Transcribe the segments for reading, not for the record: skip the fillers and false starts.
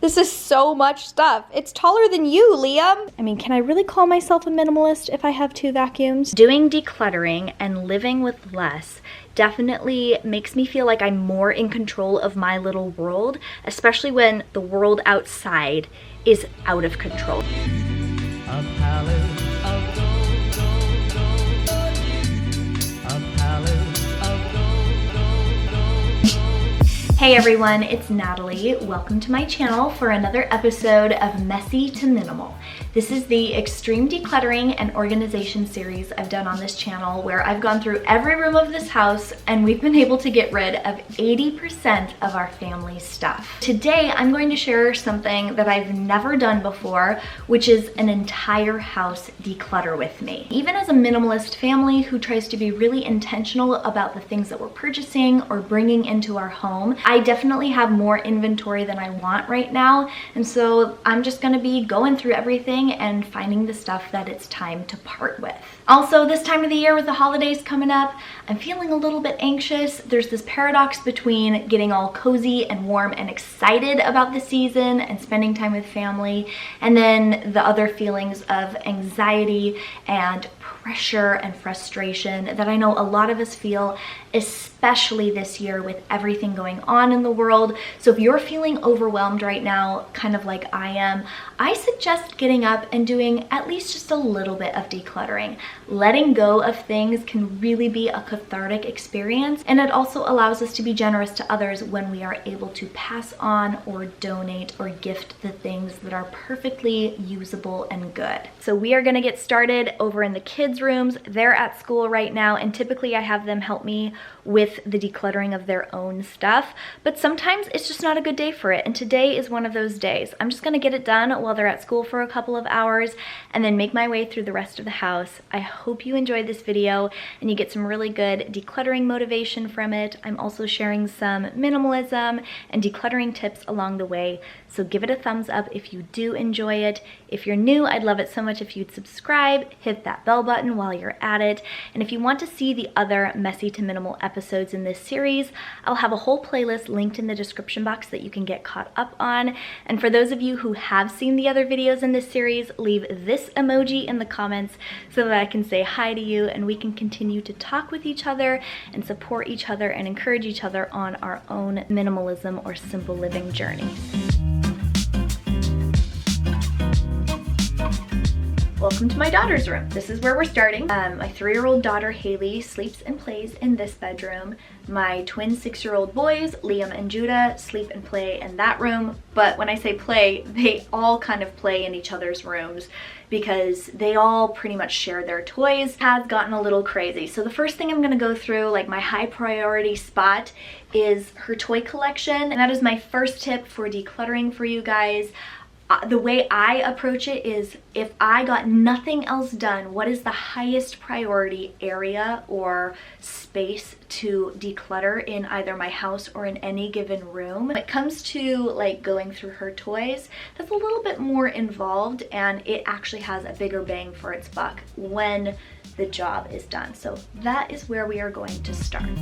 This is so much stuff. It's taller than you, Liam. I mean, can I really call myself a minimalist if I have 2 vacuums? Doing decluttering and living with less definitely makes me feel like I'm more in control of my little world, especially when the world outside is out of control. A palace of gold, gold, gold. A palace of gold, gold, gold, gold. Hey everyone, it's Natalie. Welcome to my channel for another episode of Messy to Minimal. This is the extreme decluttering and organization series I've done on this channel, where I've gone through every room of this house and we've been able to get rid of 80% of our family's stuff. Today, I'm going to share something that I've never done before, which is an entire house declutter with me. Even as a minimalist family who tries to be really intentional about the things that we're purchasing or bringing into our home, I definitely have more inventory than I want right now. And so I'm just gonna be going through everything and finding the stuff that it's time to part with. Also, this time of the year with the holidays coming up, I'm feeling a little bit anxious. There's this paradox between getting all cozy and warm and excited about the season and spending time with family, and then the other feelings of anxiety and pressure and frustration that I know a lot of us feel, especially this year with everything going on in the world. So if you're feeling overwhelmed right now, kind of like I am, I suggest getting up and doing at least just a little bit of decluttering. Letting go of things can really be a cathartic experience, and it also allows us to be generous to others when we are able to pass on or donate or gift the things that are perfectly usable and good. So we are gonna get started over in the kids' rooms. They're at school right now, and typically I have them help me with the decluttering of their own stuff, but sometimes it's just not a good day for it, and today is one of those days. I'm just gonna get it done while they're at school for a couple of hours and then make my way through the rest of the house. I hope you enjoyed this video and you get some really good decluttering motivation from it. I'm also sharing some minimalism and decluttering tips along the way, so give it a thumbs up if you do enjoy it. If you're new, I'd love it so much if you'd subscribe, hit that bell button while you're at it, and if you want to see the other Messy to Minimal episodes in this series, I'll have a whole playlist linked in the description box that you can get caught up on. And for those of you who have seen the other videos in this series, leave this emoji in the comments so that I can say hi to you and we can continue to talk with each other and support each other and encourage each other on our own minimalism or simple living journeys. Welcome to my daughter's room. This is where we're starting. My 3-year-old daughter, Haley, sleeps and plays in this bedroom. My twin 6-year-old boys, Liam and Judah, sleep and play in that room. But when I say play, they all kind of play in each other's rooms because they all pretty much share their toys. It has gotten a little crazy. So the first thing I'm gonna go through, like my high priority spot, is her toy collection. And that is my first tip for decluttering for you guys. The way I approach it is, if I got nothing else done, what is the highest priority area or space to declutter in either my house or in any given room? When it comes to like going through her toys, that's a little bit more involved, and it actually has a bigger bang for its buck when the job is done. So that is where we are going to start.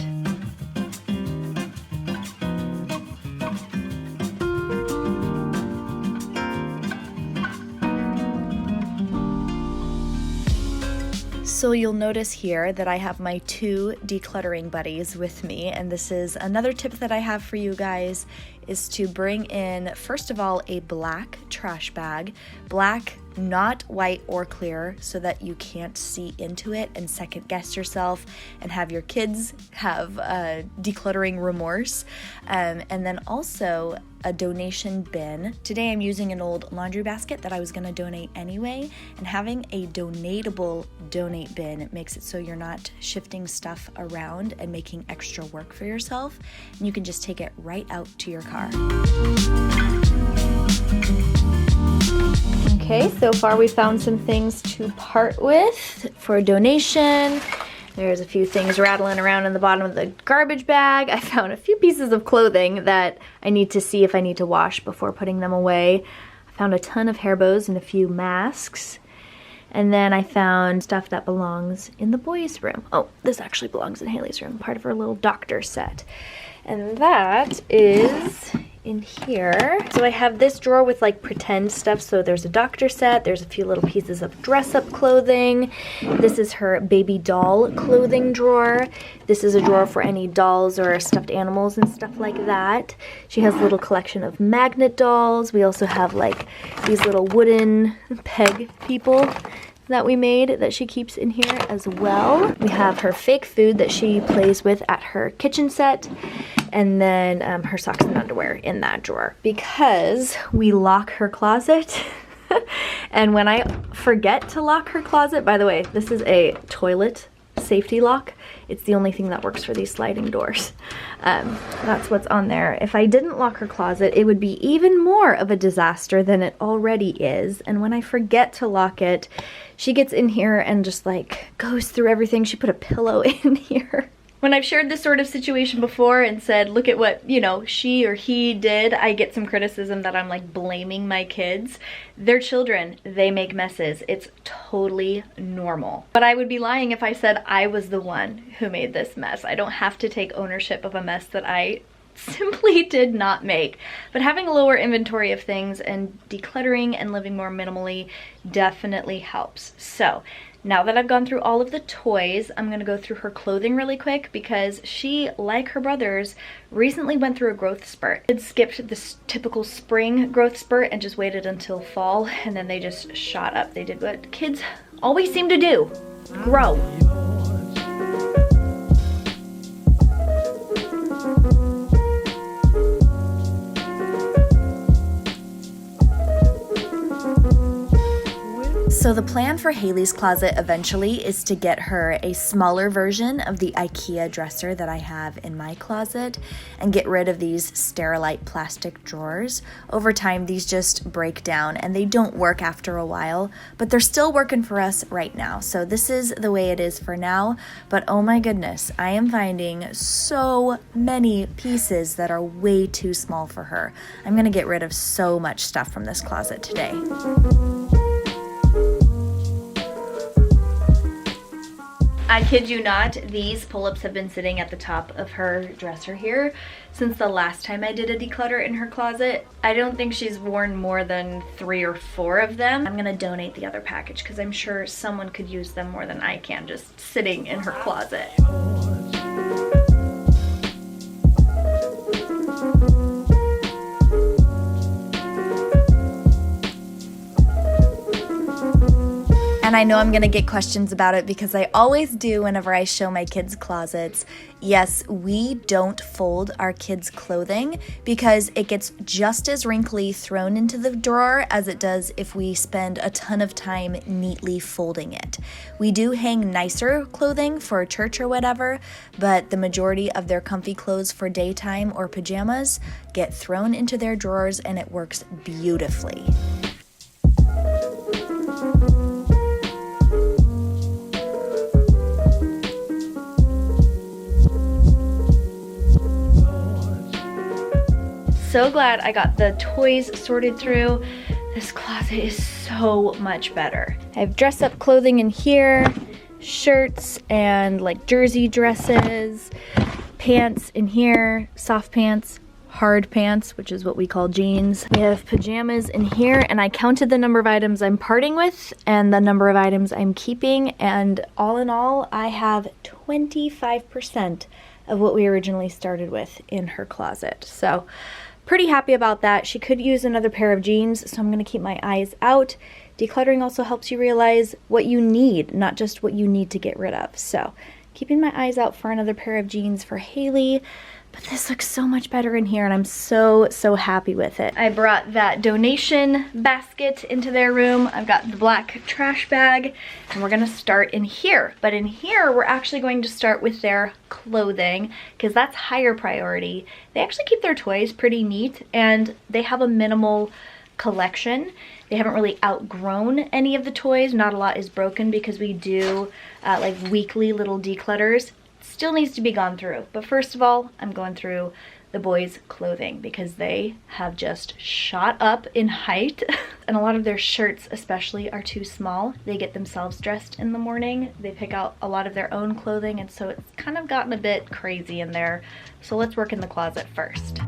So you'll notice here that I have my 2 decluttering buddies with me, and this is another tip that I have for you guys, is to bring in, first of all, a black trash bag. Black, not white or clear, so that you can't see into it and second guess yourself and have your kids have decluttering remorse. And then also a donation bin. Today I'm using an old laundry basket that I was gonna donate anyway, and having a donatable donate bin makes it so you're not shifting stuff around and making extra work for yourself, and you can just take it right out to your car. Okay, so far we found some things to part with for a donation. There's a few things rattling around in the bottom of the garbage bag. I found a few pieces of clothing that I need to see if I need to wash before putting them away. I found a ton of hair bows and a few masks. And then I found stuff that belongs in the boys' room. Oh, this actually belongs in Haley's room, part of her little doctor set. And that is in here. So I have this drawer with like pretend stuff. So there's a doctor set, there's a few little pieces of dress up clothing. This is her baby doll clothing drawer. This is a drawer for any dolls or stuffed animals and stuff like that. She has a little collection of magnet dolls. We also have like these little wooden peg people that we made that she keeps in here as well. We have her fake food that she plays with at her kitchen set, and then her socks and underwear in that drawer because we lock her closet. And when I forget to lock her closet, by the way, this is a toilet safety lock. It's the only thing that works for these sliding doors. That's what's on there. If I didn't lock her closet, it would be even more of a disaster than it already is. And when I forget to lock it, she gets in here and just like goes through everything. She put a pillow in here. When I've shared this sort of situation before and said, look at what, you know, she or he did, I get some criticism that I'm like blaming my kids. They're children, they make messes. It's totally normal. But I would be lying if I said I was the one who made this mess. I don't have to take ownership of a mess that I simply did not make. But having a lower inventory of things and decluttering and living more minimally definitely helps. So now that I've gone through all of the toys, I'm gonna go through her clothing really quick because she, like her brothers, recently went through a growth spurt. It skipped this typical spring growth spurt and just waited until fall, and then they just shot up. They did what kids always seem to do, grow. So the plan for Haley's closet eventually is to get her a smaller version of the IKEA dresser that I have in my closet and get rid of these Sterilite plastic drawers. Over time, these just break down and they don't work after a while, but they're still working for us right now. So this is the way it is for now, but oh my goodness, I am finding so many pieces that are way too small for her. I'm gonna get rid of so much stuff from this closet today. I kid you not, these pull-ups have been sitting at the top of her dresser here since the last time I did a declutter in her closet. I don't think she's worn more than 3 or 4 of them. I'm gonna donate the other package because I'm sure someone could use them more than I can just sitting in her closet. And I know I'm gonna get questions about it because I always do whenever I show my kids' closets. Yes, we don't fold our kids' clothing because it gets just as wrinkly thrown into the drawer as it does if we spend a ton of time neatly folding it. We do hang nicer clothing for church or whatever, but the majority of their comfy clothes for daytime or pajamas get thrown into their drawers and it works beautifully. So glad I got the toys sorted through. This closet is so much better. I have dress up clothing in here, shirts and like jersey dresses, pants in here, soft pants, hard pants, which is what we call jeans. We have pajamas in here, and I counted the number of items I'm parting with and the number of items I'm keeping, and all in all, I have 25% of what we originally started with in her closet. So pretty happy about that. She could use another pair of jeans, so I'm gonna keep my eyes out. Decluttering also helps you realize what you need, not just what you need to get rid of. So keeping my eyes out for another pair of jeans for Haley, but this looks so much better in here and I'm so happy with it. I brought that donation basket into their room. I've got the black trash bag and we're gonna start in here. But in here, we're actually going to start with their clothing because that's higher priority. They actually keep their toys pretty neat and they have a minimal collection. They haven't really outgrown any of the toys. Not a lot is broken because we do like weekly little declutters. Still needs to be gone through. But first of all, I'm going through the boys' clothing because they have just shot up in height and a lot of their shirts especially are too small. They get themselves dressed in the morning. They pick out a lot of their own clothing and so it's kind of gotten a bit crazy in there. So let's work in the closet first.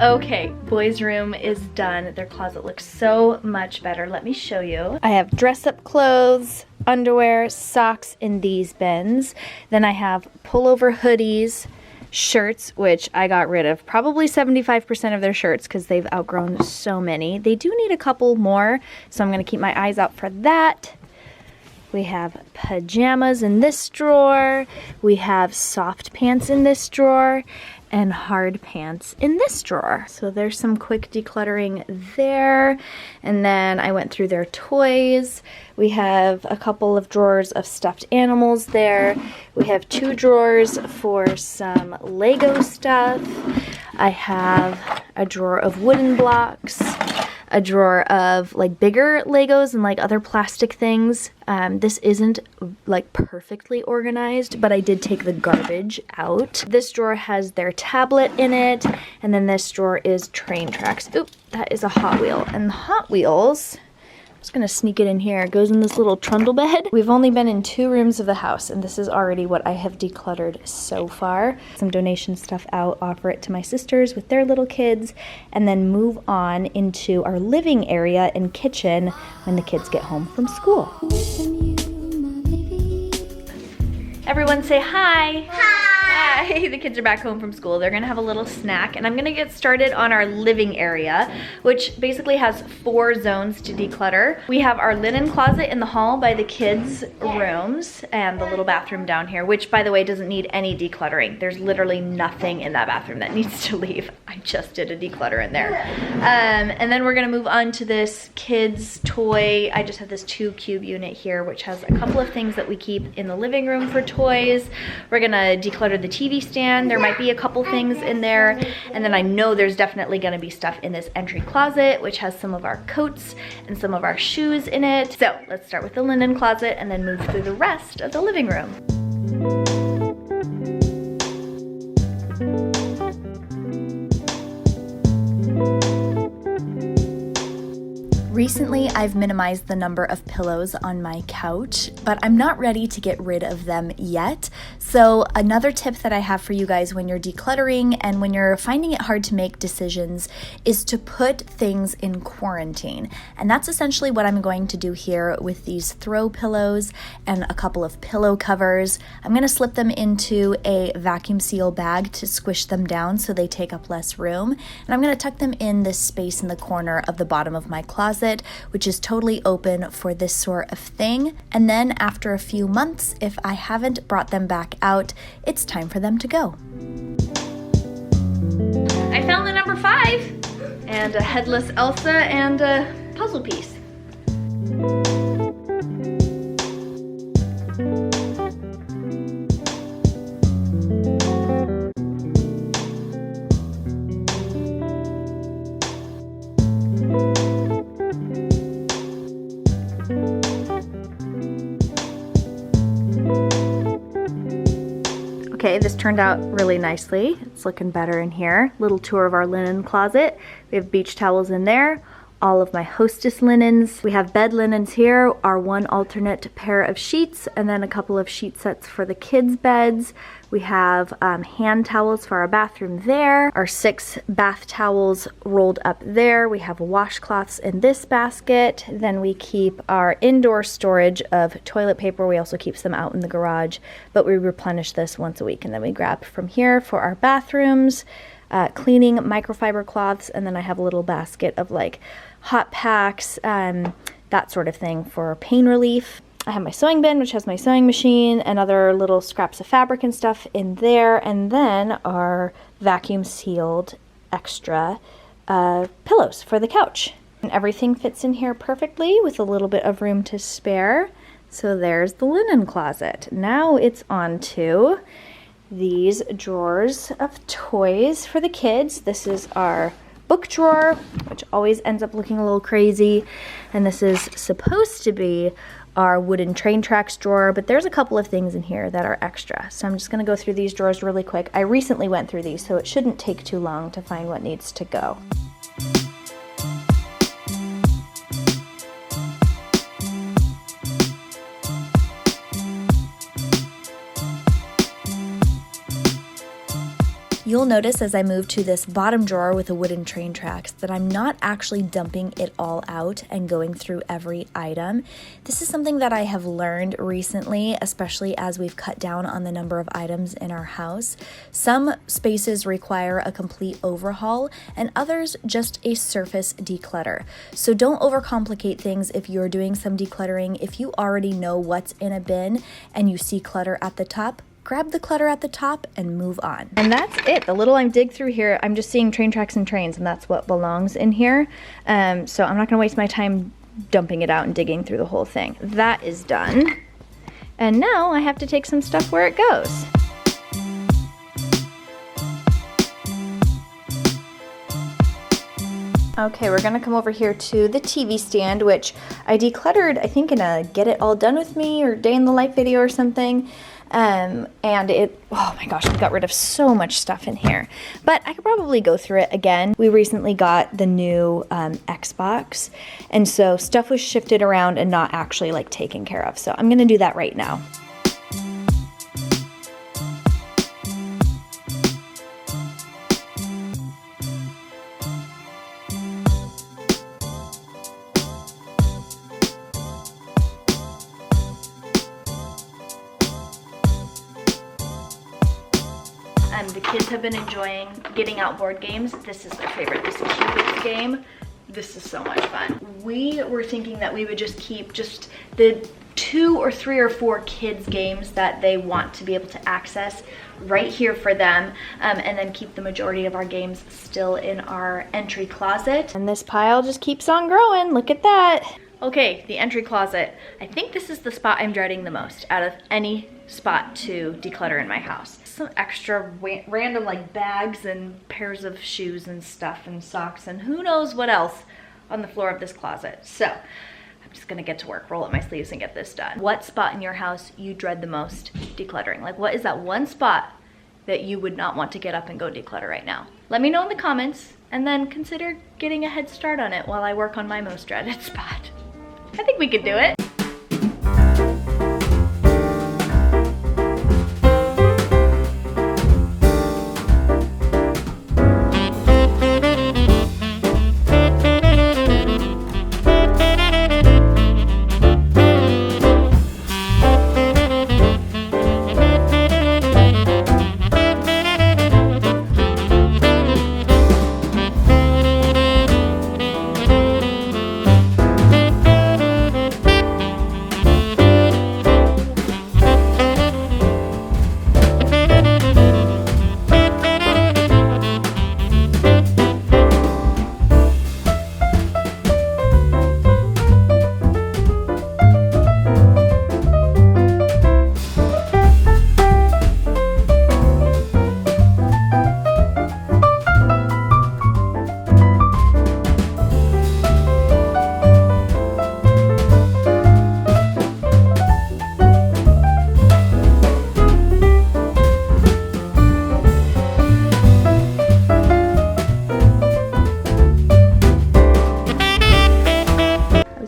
Okay, boys' room is done. Their closet looks so much better. Let me show you. I have dress-up clothes, underwear, socks in these bins. Then I have pullover hoodies, shirts, which I got rid of. Probably 75% of their shirts because they've outgrown so many. They do need a couple more, so I'm gonna keep my eyes out for that. We have pajamas in this drawer. We have soft pants in this drawer and hard pants in this drawer. So there's some quick decluttering there. And then I went through their toys. We have a couple of drawers of stuffed animals there. We have 2 drawers for some Lego stuff. I have a drawer of wooden blocks, a drawer of like bigger Legos and like other plastic things. This isn't like perfectly organized, but I did take the garbage out. This drawer has their tablet in it, and then this drawer is train tracks. Oop, that is a Hot Wheel. And the Hot Wheels, I'm just gonna sneak it in here. It goes in this little trundle bed. We've only been in 2 rooms of the house, and this is already what I have decluttered so far. Some donation stuff out, offer it to my sisters with their little kids, and then move on into our living area and kitchen when the kids get home from school. Everyone say hi. Hi. The kids are back home from school. They're gonna have a little snack, and I'm gonna get started on our living area, which basically has 4 zones to declutter. We have our linen closet in the hall by the kids' rooms and the little bathroom down here, which by the way doesn't need any decluttering. There's literally nothing in that bathroom that needs to leave. I just did a declutter in there. And then we're gonna move on to this kids' toy. I just have this 2 cube unit here, which has a couple of things that we keep in the living room for toys. We're gonna declutter the TV stand. There might be a couple things in there. And then I know there's definitely gonna be stuff in this entry closet, which has some of our coats and some of our shoes in it. So let's start with the linen closet and then move through the rest of the living room. Recently, I've minimized the number of pillows on my couch, but I'm not ready to get rid of them yet. So another tip that I have for you guys when you're decluttering and when you're finding it hard to make decisions is to put things in quarantine. And that's essentially what I'm going to do here with these throw pillows and a couple of pillow covers. I'm gonna slip them into a vacuum seal bag to squish them down so they take up less room. And I'm gonna tuck them in this space in the corner of the bottom of my closet, which is totally open for this sort of thing. And then after a few months, if I haven't brought them back out, it's time for them to go. I found the number 5 and a headless Elsa and a puzzle piece. Okay, this turned out really nicely. It's looking better in here. Little tour of our linen closet. We have beach towels in there, all of my hostess linens. We have bed linens here, our 1 alternate pair of sheets, and then a couple of sheet sets for the kids' beds. We have hand towels for our bathroom there, our 6 bath towels rolled up there. We have washcloths in this basket. Then we keep our indoor storage of toilet paper. We also keep some out in the garage, but we replenish this once a week. And then we grab from here for our bathrooms, cleaning microfiber cloths, and then I have a little basket of like hot packs, that sort of thing for pain relief. I have my sewing bin, which has my sewing machine and other little scraps of fabric and stuff in there, and then our vacuum sealed extra pillows for the couch. And everything fits in here perfectly with a little bit of room to spare. So there's the linen closet. Now it's on to these drawers of toys for the kids. This is our book drawer, which always ends up looking a little crazy. And this is supposed to be our wooden train tracks drawer, but there's a couple of things in here that are extra. So I'm just gonna go through these drawers really quick. I recently went through these, so it shouldn't take too long to find what needs to go. You'll notice as I move to this bottom drawer with the wooden train tracks that I'm not actually dumping it all out and going through every item. This is something that I have learned recently, especially as we've cut down on the number of items in our house. Some spaces require a complete overhaul and others just a surface declutter. So don't overcomplicate things if you're doing some decluttering. If you already know what's in a bin and you see clutter at the top, grab the clutter at the top and move on. And that's it. The little I dig through here, I'm just seeing train tracks and trains, and that's what belongs in here. So I'm not gonna waste my time dumping it out and digging through the whole thing. That is done. And now I have to take some stuff where it goes. Okay, we're gonna come over here to the TV stand, which I decluttered, I think in a Get It All Done With Me or Day in the Life video or something. And oh my gosh, I got rid of so much stuff in here. But I could probably go through it again. We recently got the new Xbox, and so stuff was shifted around and not actually like taken care of. So I'm gonna do that right now. The kids have been enjoying getting out board games. This is their favorite, this Cubits game. This is so much fun. We were thinking that we would just keep just the 2 or 3 or 4 kids games that they want to be able to access right here for them, and then keep the majority of our games still in our entry closet. And this pile just keeps on growing, look at that. Okay, the entry closet. I think this is the spot I'm dreading the most out of any spot to declutter in my house. Some extra random like bags and pairs of shoes and stuff and socks and who knows what else on the floor of this closet. So I'm just gonna get to work, roll up my sleeves and get this done. What spot in your house you dread the most decluttering? Like, what is that one spot that you would not want to get up and go declutter right now? Let me know in the comments, and then consider getting a head start on it while I work on my most dreaded spot. I think we could do it.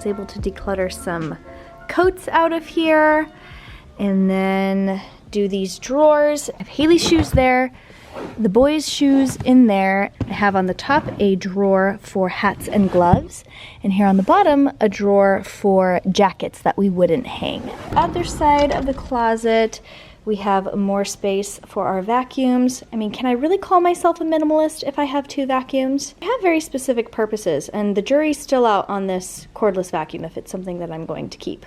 Able to declutter some coats out of here and then do these drawers. I have Haley's shoes there, the boys' shoes in there. I have on the top a drawer for hats and gloves, and here on the bottom a drawer for jackets that we wouldn't hang. Other side of the closet, we have more space for our vacuums. I mean, can I really call myself a minimalist if I have 2 vacuums? I have very specific purposes, and the jury's still out on this cordless vacuum if it's something that I'm going to keep.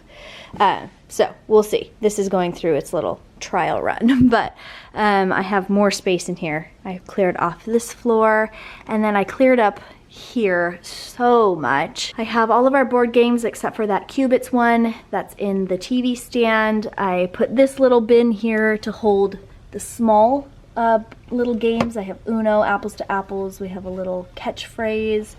So we'll see. This is going through its little trial run, but I have more space in here. I cleared off this floor, and then I cleared up here so much. I have all of our board games except for that Cubits one that's in the TV stand. I put this little bin here to hold the small little games. I have Uno, Apples to Apples. We have a little catchphrase,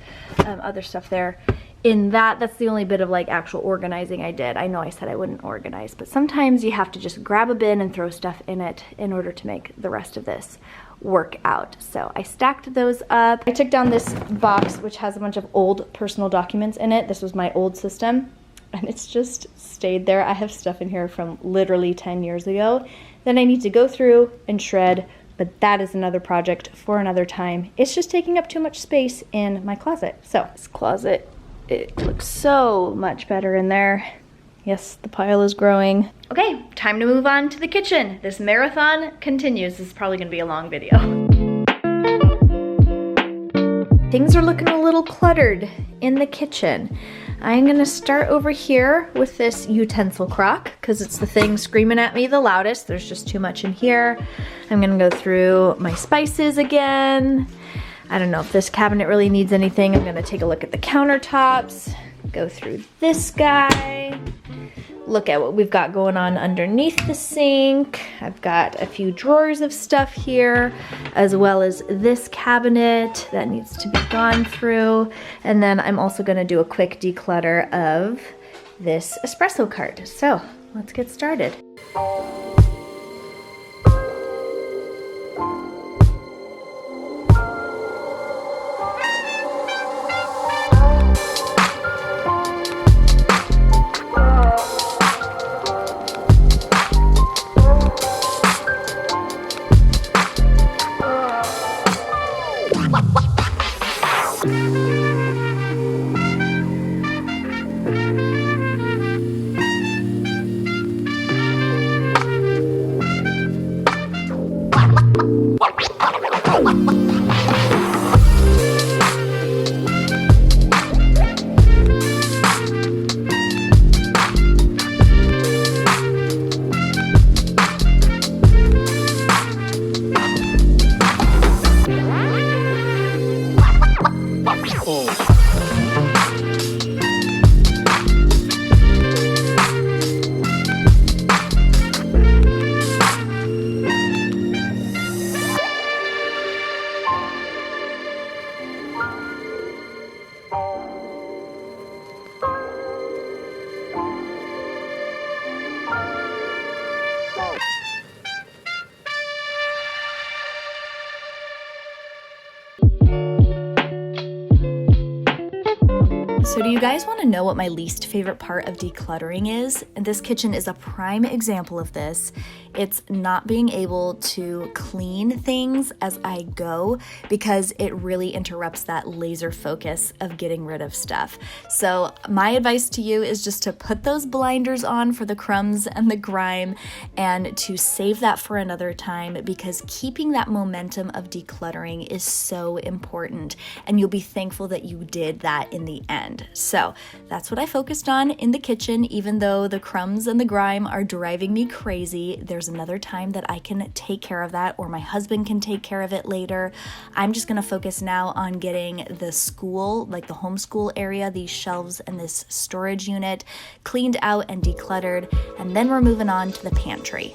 other stuff there. In that's the only bit of like actual organizing I did. I know I said I wouldn't organize, but sometimes you have to just grab a bin and throw stuff in it in order to make the rest of this work out. So I stacked those up. I took down this box which has a bunch of old personal documents in it. This was my old system and it's just stayed there. I have stuff in here from literally 10 years ago that I need to go through and shred, but that is another project for another time. It's just taking up too much space in my closet. So this closet, it looks so much better in there. Yes, the pile is growing. Okay, time to move on to the kitchen. This marathon continues. This is probably gonna be a long video. Things are looking a little cluttered in the kitchen. I'm gonna start over here with this utensil crock because it's the thing screaming at me the loudest. There's just too much in here. I'm gonna go through my spices again. I don't know if this cabinet really needs anything. I'm gonna take a look at the countertops, go through this guy, look at what we've got going on underneath the sink. I've got a few drawers of stuff here, as well as this cabinet that needs to be gone through. And then I'm also gonna do a quick declutter of this espresso cart. So let's get started. So do you guys want to know what my least favorite part of decluttering is? And this kitchen is a prime example of this. It's not being able to clean things as I go because it really interrupts that laser focus of getting rid of stuff. So my advice to you is just to put those blinders on for the crumbs and the grime and to save that for another time, because keeping that momentum of decluttering is so important, and you'll be thankful that you did that in the end. So that's what I focused on in the kitchen. Even though the crumbs and the grime are driving me crazy, there's another time that I can take care of that, or my husband can take care of it later. I'm just gonna focus now on getting the school, like the homeschool area, these shelves and this storage unit cleaned out and decluttered, and then we're moving on to the pantry.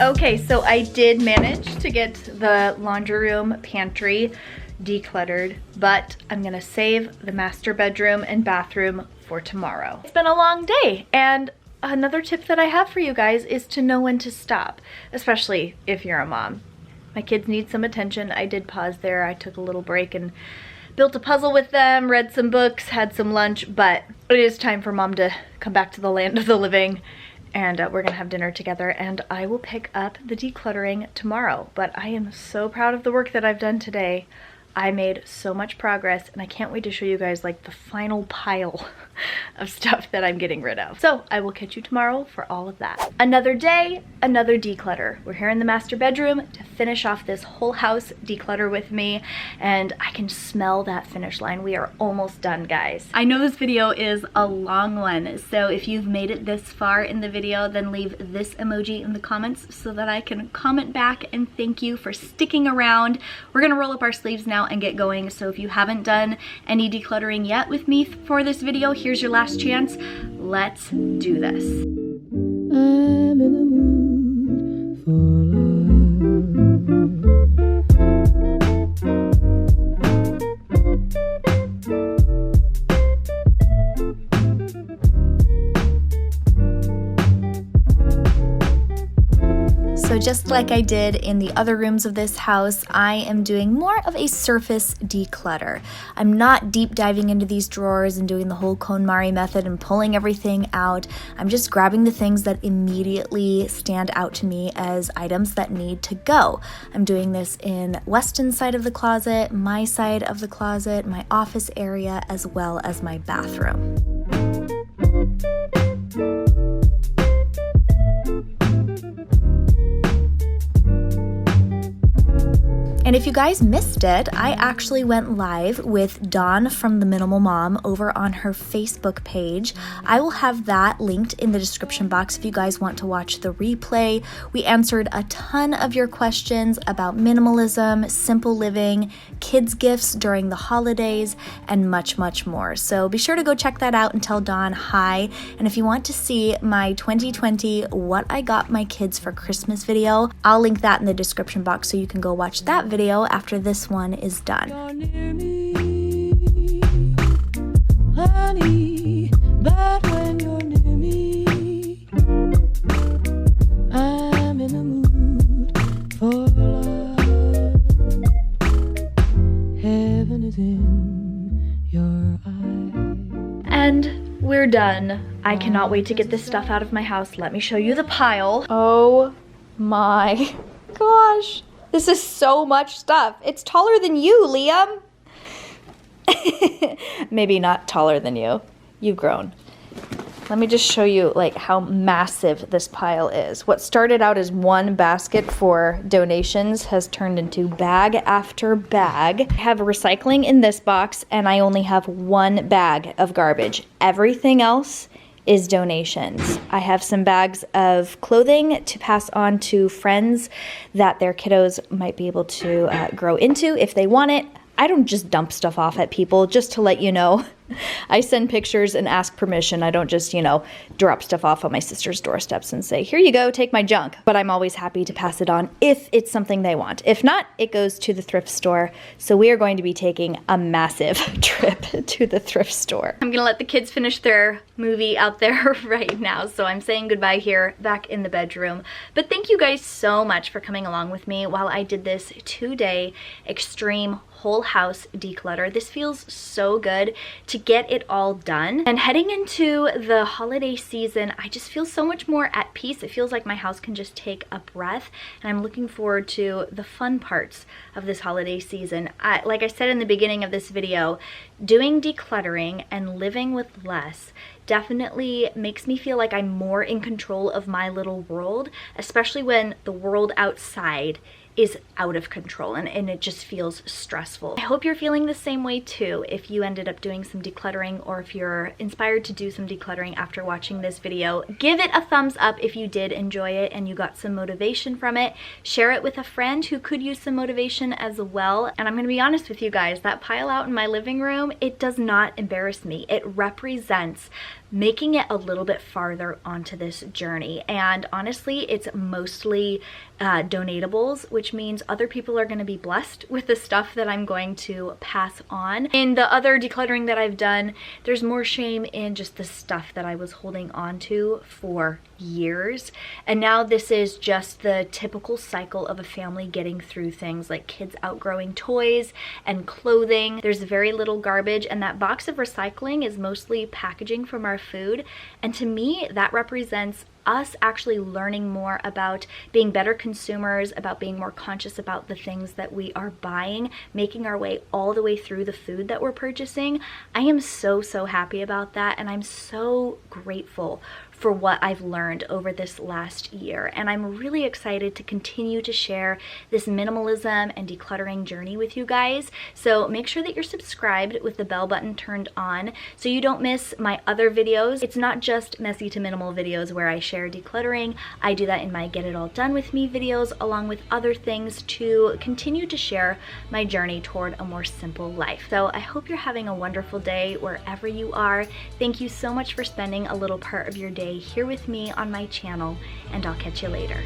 Okay, so I did manage to get the laundry room pantry decluttered, but I'm gonna save the master bedroom and bathroom for tomorrow. It's been a long day, and another tip that I have for you guys is to know when to stop, especially if you're a mom. My kids need some attention. I did pause there. I took a little break and built a puzzle with them, read some books, had some lunch, but it is time for mom to come back to the land of the living, and we're gonna have dinner together, and I will pick up the decluttering tomorrow. But I am so proud of the work that I've done today. I made so much progress and I can't wait to show you guys like the final pile of stuff that I'm getting rid of. So I will catch you tomorrow for all of that. Another day, another declutter. We're here in the master bedroom to finish off this whole house declutter with me, and I can smell that finish line. We are almost done, guys. I know this video is a long one, so if you've made it this far in the video, then leave this emoji in the comments so that I can comment back and thank you for sticking around. We're gonna roll up our sleeves now and get going, so if you haven't done any decluttering yet with me for this video, here's your last chance. Let's do this. I'm in the mood for love. So just like I did in the other rooms of this house, I am doing more of a surface declutter. I'm not deep diving into these drawers and doing the whole KonMari method and pulling everything out. I'm just grabbing the things that immediately stand out to me as items that need to go. I'm doing this in Weston's side of the closet, my side of the closet, my office area, as well as my bathroom. And if you guys missed it, I actually went live with Dawn from The Minimal Mom over on her Facebook page. I will have that linked in the description box if you guys want to watch the replay. We answered a ton of your questions about minimalism, simple living, kids' gifts during the holidays, and much, much more. So be sure to go check that out and tell Dawn hi. And if you want to see my 2020 What I Got My Kids for Christmas video, I'll link that in the description box so you can go watch that video after this one is done. You're near me, honey, but when you're near me, I'm in the mood for love. Heaven is in your eyes. And we're done. I cannot wait to get this stuff out of my house. Let me show you the pile. Oh my gosh. This is so much stuff. It's taller than you, Liam. Maybe not taller than you. You've grown. Let me just show you like how massive this pile is. What started out as one basket for donations has turned into bag after bag. I have recycling in this box and I only have one bag of garbage. Everything else is donations. I have some bags of clothing to pass on to friends that their kiddos might be able to grow into if they want it. I don't just dump stuff off at people, just to let you know. I send pictures and ask permission. I don't just, drop stuff off on my sister's doorsteps and say, here you go, take my junk. But I'm always happy to pass it on if it's something they want. If not, it goes to the thrift store. So we are going to be taking a massive trip to the thrift store. I'm gonna let the kids finish their movie out there right now. So I'm saying goodbye here back in the bedroom. But thank you guys so much for coming along with me while I did this 2-day extreme whole house declutter. This feels so good to get it all done. And heading into the holiday season, I just feel so much more at peace. It feels like my house can just take a breath, and I'm looking forward to the fun parts of this holiday season. Like I said in the beginning of this video, doing decluttering and living with less definitely makes me feel like I'm more in control of my little world, especially when the world outside is out of control and it just feels stressful. I hope you're feeling the same way too if you ended up doing some decluttering, or if you're inspired to do some decluttering after watching this video. Give it a thumbs up if you did enjoy it and you got some motivation from it. Share it with a friend who could use some motivation as well. And I'm gonna be honest with you guys, that pile out in my living room, it does not embarrass me. It represents making it a little bit farther onto this journey. And honestly, it's mostly donatables, which means other people are going to be blessed with the stuff that I'm going to pass on. In the other decluttering that I've done, there's more shame in just the stuff that I was holding on to for years. And now this is just the typical cycle of a family getting through things like kids outgrowing toys and clothing. There's very little garbage, and that box of recycling is mostly packaging from our food. And to me, that represents us actually learning more about being better consumers, about being more conscious about the things that we are buying, making our way all the way through the food that we're purchasing. I am so happy about that, and I'm so grateful for what I've learned over this last year. And I'm really excited to continue to share this minimalism and decluttering journey with you guys. So make sure that you're subscribed with the bell button turned on so you don't miss my other videos. It's not just messy to minimal videos where I share decluttering. I do that in my Get It All Done With Me videos, along with other things to continue to share my journey toward a more simple life. So I hope you're having a wonderful day wherever you are. Thank you so much for spending a little part of your day here with me on my channel, and I'll catch you later.